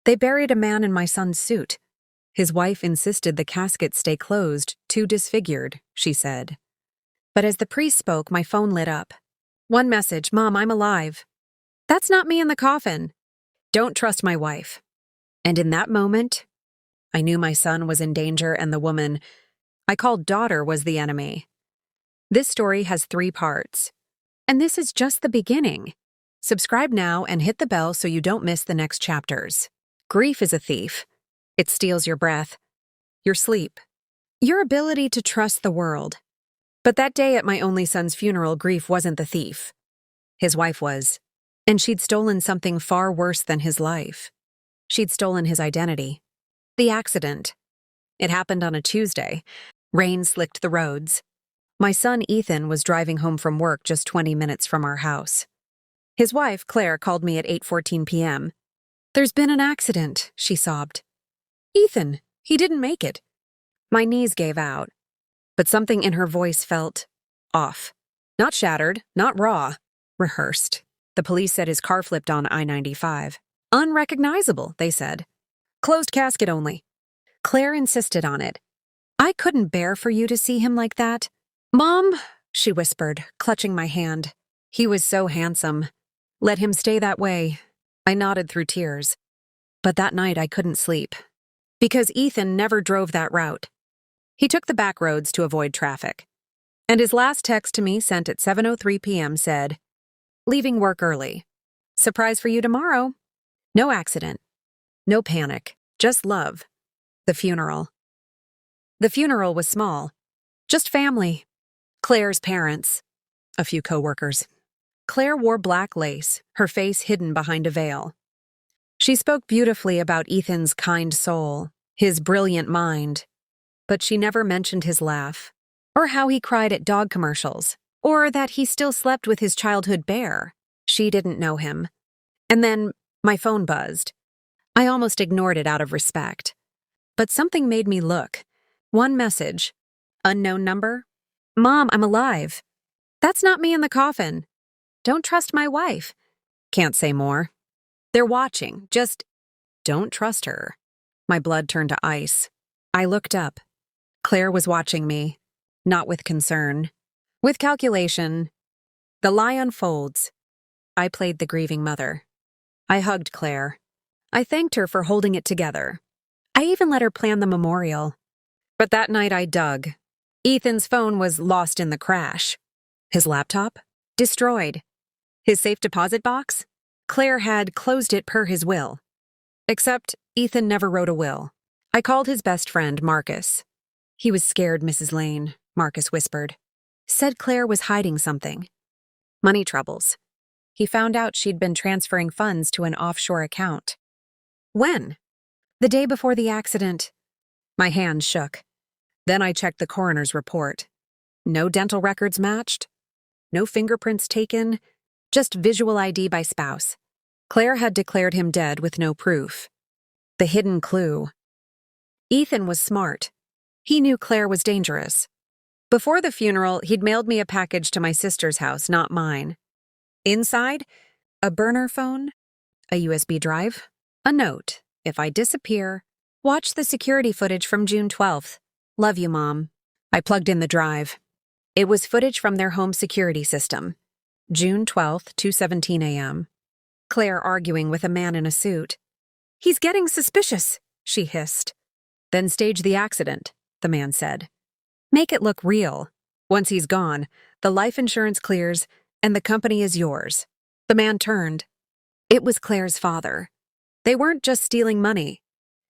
They buried a man in my son's suit. His wife insisted the casket stay closed, too disfigured, she said. But as the priest spoke, my phone lit up. One message, Mom, I'm alive. That's not me in the coffin. Don't trust my wife. And in that moment, I knew my son was in danger and the woman I called daughter was the enemy. This story has 3 parts. And this is just the beginning. Subscribe now and hit the bell so you don't miss the next chapters. Grief is a thief. It steals your breath, your sleep, your ability to trust the world. But that day at my only son's funeral, grief wasn't the thief. His wife was. And she'd stolen something far worse than his life. She'd stolen his identity. The accident. It happened on a Tuesday. Rain slicked the roads. My son Ethan was driving home from work just 20 minutes from our house. His wife, Claire, called me at 8:14 p.m. There's been an accident, she sobbed. Ethan, he didn't make it. My knees gave out, but something in her voice felt off. Not shattered, not raw, rehearsed. The police said his car flipped on I-95. Unrecognizable, they said. Closed casket only. Claire insisted on it. I couldn't bear for you to see him like that. Mom, she whispered, clutching my hand. He was so handsome. Let him stay that way. I nodded through tears. But that night I couldn't sleep. Because Ethan never drove that route. He took the back roads to avoid traffic. And his last text to me, sent at 7:03 p.m., said, leaving work early. Surprise for you tomorrow. No accident. No panic. Just love. The funeral. The funeral was small. Just family. Claire's parents. A few coworkers. Claire wore black lace, her face hidden behind a veil. She spoke beautifully about Ethan's kind soul, his brilliant mind, but she never mentioned his laugh, or how he cried at dog commercials, or that he still slept with his childhood bear. She didn't know him. And then my phone buzzed. I almost ignored it out of respect. But something made me look. One message. Unknown number. Mom, I'm alive. That's not me in the coffin. Don't trust my wife. Can't say more. They're watching. Just don't trust her. My blood turned to ice. I looked up. Claire was watching me. Not with concern. With calculation. The lie unfolds. I played the grieving mother. I hugged Claire. I thanked her for holding it together. I even let her plan the memorial. But that night I dug. Ethan's phone was lost in the crash. His laptop? Destroyed. His safe deposit box? Claire had closed it per his will. Except Ethan never wrote a will. I called his best friend, Marcus. He was scared, Mrs. Lane, Marcus whispered. Said Claire was hiding something. Money troubles. He found out she'd been transferring funds to an offshore account. When? The day before the accident. My hand shook. Then I checked the coroner's report. No dental records matched. No fingerprints taken. Just visual ID by spouse. Claire had declared him dead with no proof. The hidden clue. Ethan was smart. He knew Claire was dangerous. Before the funeral, he'd mailed me a package to my sister's house, not mine. Inside, a burner phone, a USB drive, a note. If I disappear, watch the security footage from June 12th. Love you, Mom. I plugged in the drive. It was footage from their home security system. June 12th, 2:17 a.m. Claire arguing with a man in a suit. He's getting suspicious, she hissed. Then stage the accident, the man said. Make it look real. Once he's gone, the life insurance clears and the company is yours. The man turned. It was Claire's father. They weren't just stealing money.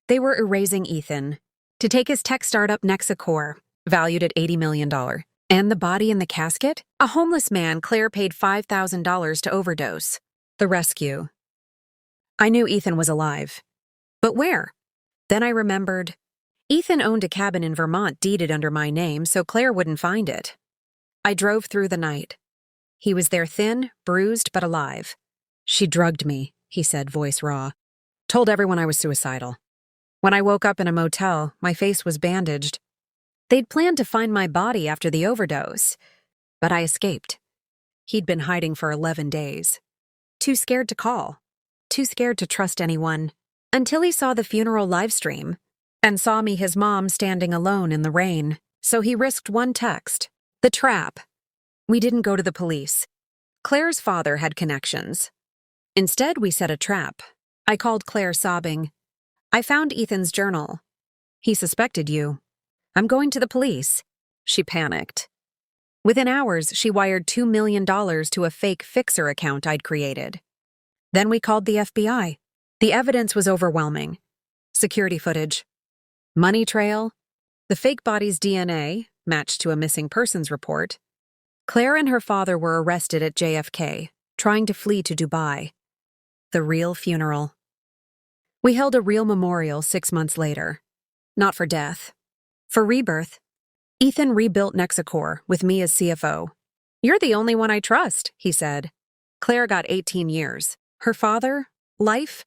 They were erasing Ethan to take his tech startup Nexacore, valued at $80 million. And the body in the casket? A homeless man Claire paid $5,000 to overdose. The rescue. I knew Ethan was alive. But where? Then I remembered. Ethan owned a cabin in Vermont deeded under my name, so Claire wouldn't find it. I drove through the night. He was there thin, bruised, but alive. She drugged me, he said, voice raw. Told everyone I was suicidal. When I woke up in a motel, my face was bandaged. They'd planned to find my body after the overdose, but I escaped. He'd been hiding for 11 days. Too scared to call. Too scared to trust anyone. Until he saw the funeral livestream and saw me, his mom, standing alone in the rain. So he risked one text. The trap. We didn't go to the police. Claire's father had connections. Instead, we set a trap. I called Claire sobbing. I found Ethan's journal. He suspected you. I'm going to the police. She panicked. Within hours, she wired $2 million to a fake Fixer account I'd created. Then we called the FBI. The evidence was overwhelming. Security footage, money trail, the fake body's DNA matched to a missing persons report. Claire and her father were arrested at JFK, trying to flee to Dubai. The real funeral. We held a real memorial 6 months later. Not for death. For rebirth. Ethan rebuilt Nexacor with me as CFO. You're the only one I trust, he said. Claire got 18 years. Her father, life,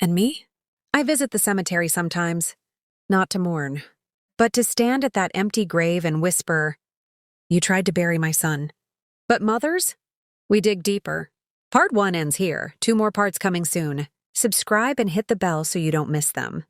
and me? I visit the cemetery sometimes. Not to mourn, but to stand at that empty grave and whisper, you tried to bury my son. But mothers? We dig deeper. Part 1 ends here. 2 more parts coming soon. Subscribe and hit the bell so you don't miss them.